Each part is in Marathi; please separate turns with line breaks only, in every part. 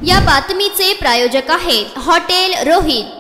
या बातमीचे प्रायोजक आहेत हॉटेल रोहित।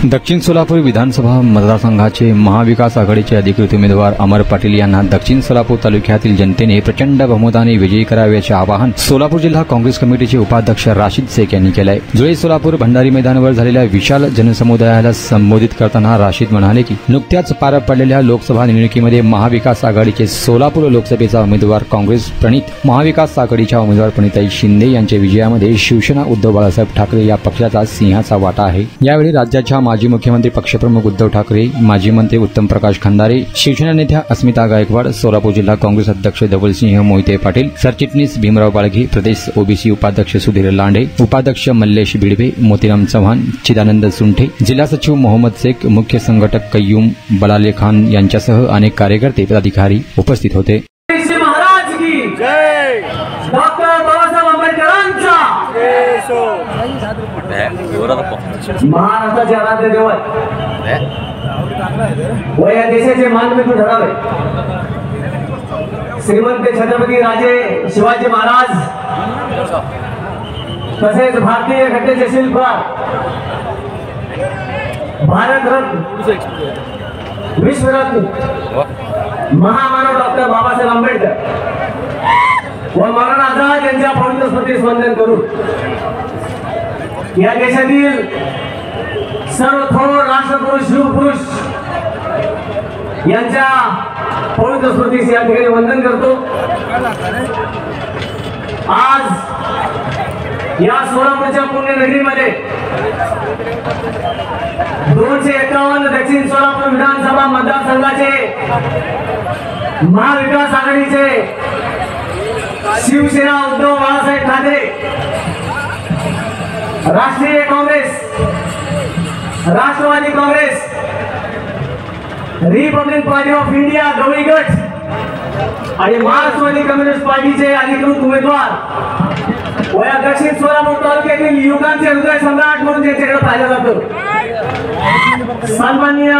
दक्षिण सोलापूर विधानसभा मतदारसंघाचे महाविकास आघाडीचे अधिकृत उमेदवार अमर पाटील यांना दक्षिण सोलापूर तालुक्यातील जनतेने प्रचंड बहुमताने विजयी कराव्याचे आवाहन सोलापूर जिल्हा काँग्रेस कमिटीचे उपाध्यक्ष राशीद शेख यांनी केले आहे। जुळे सोलापूर भंडारी मैदानावर झालेल्या विशाल जनसमुदायाला संबोधित करताना राशीद म्हणाले की नुकत्याच पार पडलेल्या लोकसभा निवडणुकीमध्ये महाविकास आघाडीचे सोलापूर लोकसभेचा उमेदवार काँग्रेस प्रणित महाविकास आघाडीच्या उमेदवार प्रणिताई शिंदे यांच्या विजयामध्ये शिवसेना उद्धव बाळासाहेब ठाकरे या पक्षाचा सिंहाचा वाटा आहे। यावेळी राज्याच्या माजी मुख्यमंत्री पक्षप्रमुख उद्धव ठाकरे, माजी मंत्री उत्तम प्रकाश खंदारे, शिवसेना नेत्या अस्मिता गायकवाड, सोलापूर जिल्हा काँग्रेस अध्यक्ष धवलसिंह मोहिते पाटील, सरचिटणीस भीमराव बाळगे, प्रदेश ओबीसी उपाध्यक्ष सुधीर लांडे, उपाध्यक्ष मल्लेश बिडवे, मोतीराम चव्हाण, चिदानंद सुंठे, जिल्हा सचिव मोहम्मद शेख, मुख्य संघटक कय्यूम बलाले खान यांच्यासह अनेक कार्यकर्ते पदाधिकारी उपस्थित होते।
महाराष्ट्राचे आराध्य दैवत व या देशाचे मानबिंदू ठरावे श्रीमंत छत्रपती राजे शिवाजी महाराज तसेच भारतीय घटनेचे शिल्पकार भारतरत्न विश्वरत्न महामानव डॉक्टर बाबासाहेब आंबेडकर व मौलाना आझाद यांच्या पवित्र स्मृतीस वंदन करून या देशातील सर्व थोर राष्ट्रपुरुष युगपुरुष यांच्या पवित्र स्मृतीस या ठिकाणी वंदन करतो। आज या सोलापूरच्या पुण्यनगरीमध्ये 251 दक्षिण सोलापूर विधानसभा मतदारसंघाचे महाविकास आघाडीचे Shiv Sena Uddhav Balasaheb Thackeray, Rashtriya Congress, Rashtrawadi Congress, republic party of India Gawali गट आणि मार्क्सवादी कम्युनिस्ट पार्टीचे अधिकृत उमेदवार व या दक्षिण सोलापूर तालुक्यातील युवकांचे हृदय सम्राट म्हणून त्यांच्याकडे पाहिलं जातं सन्माननीय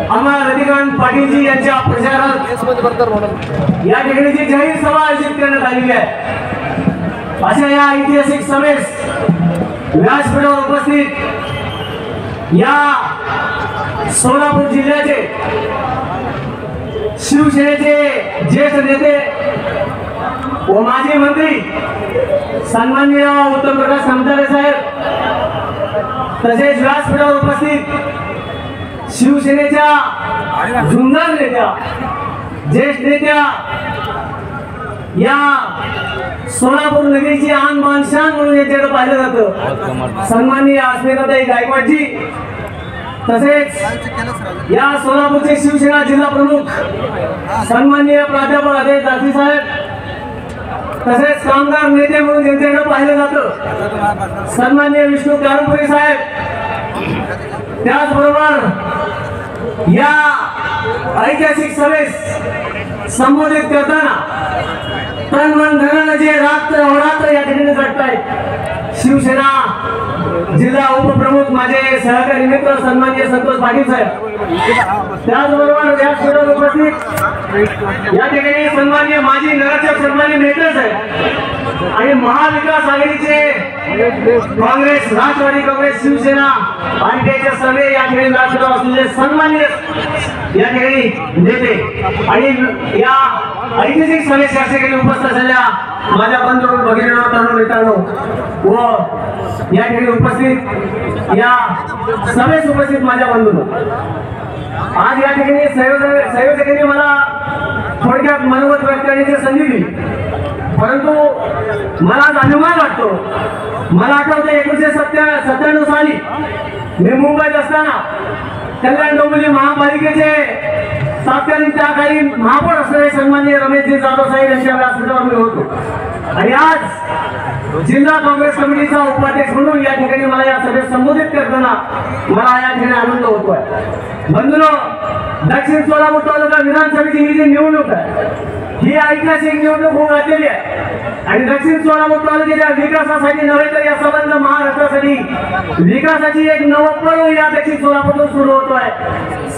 अमर रतिकांत पाटीलजी यांच्या प्रचारात या ठिकाणी जी जाहीर सभा आयोजित करण्यात आलेली आहे। अशा या ऐतिहासिक सभेस व्यासपीठावर उपस्थित या सोलापूर जिल्ह्याचे शिवसेनेचे ज्येष्ठ नेते व माजी मंत्री सन्माननीय उत्तम प्रकाश खंदारे साहेब तसेच व्यासपीठावर उपस्थित शिवसेनेच्या झुंजार नेत्या ज्येष्ठ नेत्या या सोलापूर नगरीची आन मान शान म्हणून याच्याकडे पाहिलं जातं सन्माननीय अस्मिताताई गायकवाडजी तसेच या सोलापूरचे शिवसेना जिल्हा प्रमुख सन्माननीय प्राध्यापक अजय दासी साहेब तसेच कामगार नेते म्हणून यांच्याकडे पाहिलं जातं सन्माननीय विष्णू कारुपुरे साहेब। त्याचबरोबर या ऐतिहासिक सभेस संबोधित करताना तन मन धनानं जे रात्र अहोरात्र या ठिकाणी झटतायत शिवसेना जिल्हा उपप्रमुख माझे सहकारी मित्र सन्माननीय संतोष पाटील साहेब, त्याचबरोबर व्यासपीठावर उपस्थित या ठिकाणी सन्माननीय माजी नगरसेवक सन्माननीय मेहता साहेब आणि महाविकास आघाडीचे काँग्रेस, राष्ट्रवादी काँग्रेस, शिवसेना आणि त्याच्या सगळे या ठिकाणी व्यासपीठावर असलेले सन्माननीय या ठिकाणी नेते आणि या ऐतिहासिक सभेस या ठिकाणी उपस्थित असलेल्या माझ्या बंधू भगिनींनो, तरुण मित्रांनो व या ठिकाणी उपस्थित या सभेस उपस्थित माझ्या बंधूंनो, आज या ठिकाणी संयोजकांनी मला थोडक्यात मनोगत व्यक्त करण्याची संधी दिली, परंतु मला आज अभिमान वाटतो। मला आठवतं 1997 साली मी मुंबईत असताना कल्याण डोंबिवली महापालिकेचे तत्कालीन त्या काही महापौर असणारे सन्माननीय रमेशजी जाधव साहेब यांच्या व्यासपीठावर मी होतो आणि आज जिल्हा काँग्रेस कमिटीचा उपाध्यक्ष म्हणून या ठिकाणी मला या सभेत संबोधित करताना मला या ठिकाणी आनंद होतोय। बंधूंनो, दक्षिण सोलापूर तालुका विधानसभेची ही जी निवडणूक आहे ही ऐतिहासिक निवडणूक होऊन राहिलेली आहे आणि दक्षिण सोलापूर तालुक्याच्या विकासासाठी नव्हे तर या संबंध महाराष्ट्रासाठी विकासाची एक नवं पर्व या दक्षिण सोलापूरला सुरू होतोय।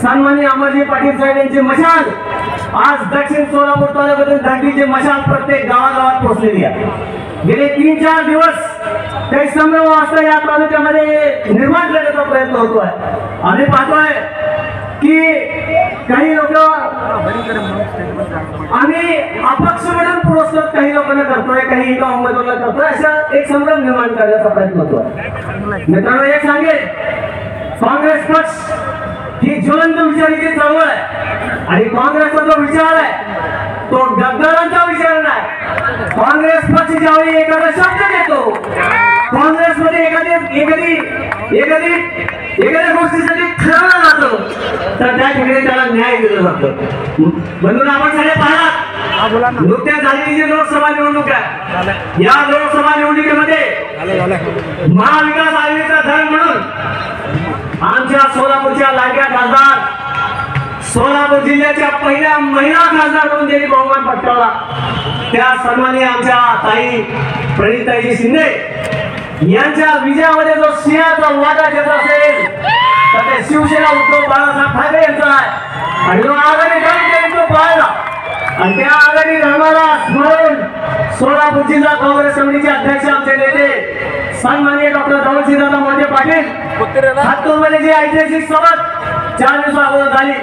सन्माननीय अमरजी पाटील साहेब यांची मशाल आज दक्षिण सोलापूर तालुक्यातील दांडीची मशाल प्रत्येक गावागावात पोहोचलेली आहे। गेले 3-4 दिवस काही संभ्रमावस्था या तालुक्यामध्ये निर्माण करण्याचा प्रयत्न होतोय. आम्ही पाहतोय की काही लोक आम्ही अपक्ष म्हणून पुरस्कृत काही लोकांना करतोय, काही एका उमेदवाराला करतोय, अशा एक संभ्रम निर्माण करण्याचा प्रयत्न होतोय. मित्रांनो, एक सांगेल, काँग्रेस पक्ष ही ज्वलंत विचाराची चळवळ आहे आणि काँग्रेसचा जो विचार आहे तो गद्दारांचा विचार नाही. काँग्रेस पक्ष ज्यावेळी एखादा शब्द देतो, काँग्रेसमध्ये एखाद्या गोष्टीसाठी ठरवलं जातं तर त्या ठिकाणी त्याला न्याय दिला जातो. म्हणून आपण सगळे पाहला नुकत्याच झालेली जी लोकसभा निवडणूक आहे, या लोकसभा निवडणुकीमध्ये महाविकास आघाडीचा धन म्हणून आमच्या सोलापूरच्या लाडक्या खासदार, सोलापूर जिल्ह्याच्या पहिल्या महिला खासदार म्हणून ज्यांनी बहुमान पटकावला त्या सन्माननीय आमच्या ताई प्रणिताई शिंदे यांच्या विजयामध्ये जो सिंहाचा वाटा घेत असेल तर ते शिवसेना उद्धव बाळासाहेब ठाकरे यांचा आहे. आणि जो आघाडी धर्म तो पाहिला आणि त्या आघाडी धर्माला स्मरून सोलापूर जिल्हा काँग्रेस कमिटीचे अध्यक्ष आमचे नेते सन्माननीय डॉक्टर धवलसिंहदादा मोहिते पाटील हातूरमध्ये जी ऐतिहासिक सभा 4 दिवसा अगोदर झाली,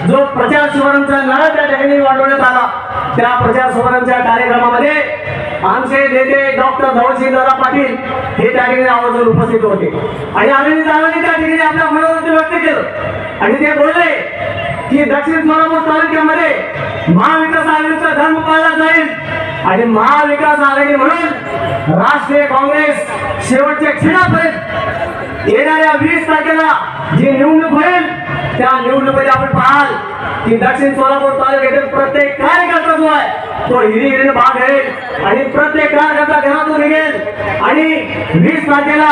जो प्रचार शुभारंभचा नारा त्या ठिकाणी वाढवण्यात आला, त्या प्रचार शुभारंभच्या कार्यक्रमामध्ये आमचे नेते डॉक्टर धवलसिंहदादा पाटील हे त्या ठिकाणी आवर्जून उपस्थित होते आणि आम्ही दादांनी त्या ठिकाणी आपल्या मनोगत व्यक्त केलं आणि ते बोलले की दक्षिण सोलापूर तालुक्यामध्ये महाविकास आघाडीचा धर्म पाळला जाईल आणि महाविकास आघाडी म्हणून राष्ट्रीय काँग्रेस शेवटच्या क्षणापर्यंत येणाऱ्या 20 तारखेला जी निवडणूक होईल त्या निवडणुकीत आपण पाहाल की दक्षिण सोलापूर तालुक्यातील प्रत्येक कार्यकर्ता जो आहे तो हिरीने भाग घेईल आणि प्रत्येक कार्यकर्ता घरातून निघेल आणि 20 तारखेला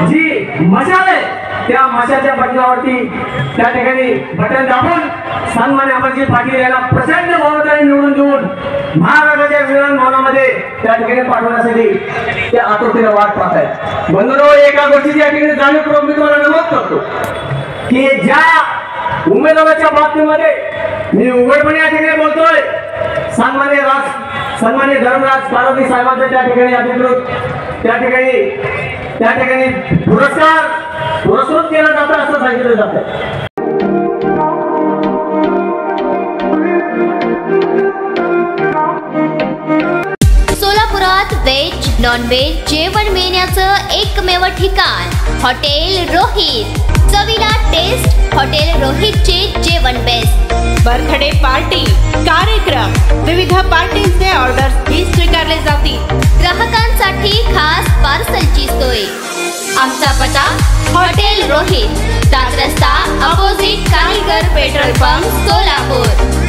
जी मशाल आहे त्या मशाच्या बटनावरती त्या ठिकाणी बटन दाबून सन्मान्य अमरजी पाटील यांना प्रचंड बहुमताने निवडून देऊन महाराष्ट्राच्या विधान भवनामध्ये त्या ठिकाणी पाठवण्यासाठी ते आतुरतेने वाट पाहत आहेत. बंधुरो, एका गोष्टीची या ठिकाणी जाणीवपूर्वक मी तुम्हाला नमूद करतो की ज्या उमेदवाराच्या बाबतीमध्ये मी उघडपणे या ठिकाणी बोलतोय, सन्मान्य धर्मराज पारधी साहेबांचं त्या ठिकाणी अधिकृत त्या ठिकाणी पुरस्कृत केला जातं असं सांगितलं जातं.
सोलापुरात व्हेज नॉन व्हेज जेवण मिळण्याचं एकमेव ठिकाण हॉटेल रोहित. चवीला टेस्ट हॉटेल रोहितचे जेवण बेस्ट.
बर्थडे पार्टी, कार्यक्रम, विविध पार्टींचे ऑर्डर्स ही स्वीकारले जातील.
ग्राहकांसाठी खास पार्सलची सोय. आमचा पत्ता हॉटेल रोहित, 7 रस्ता अपोजिट कारीगर पेट्रोल पंप, सोलापूर.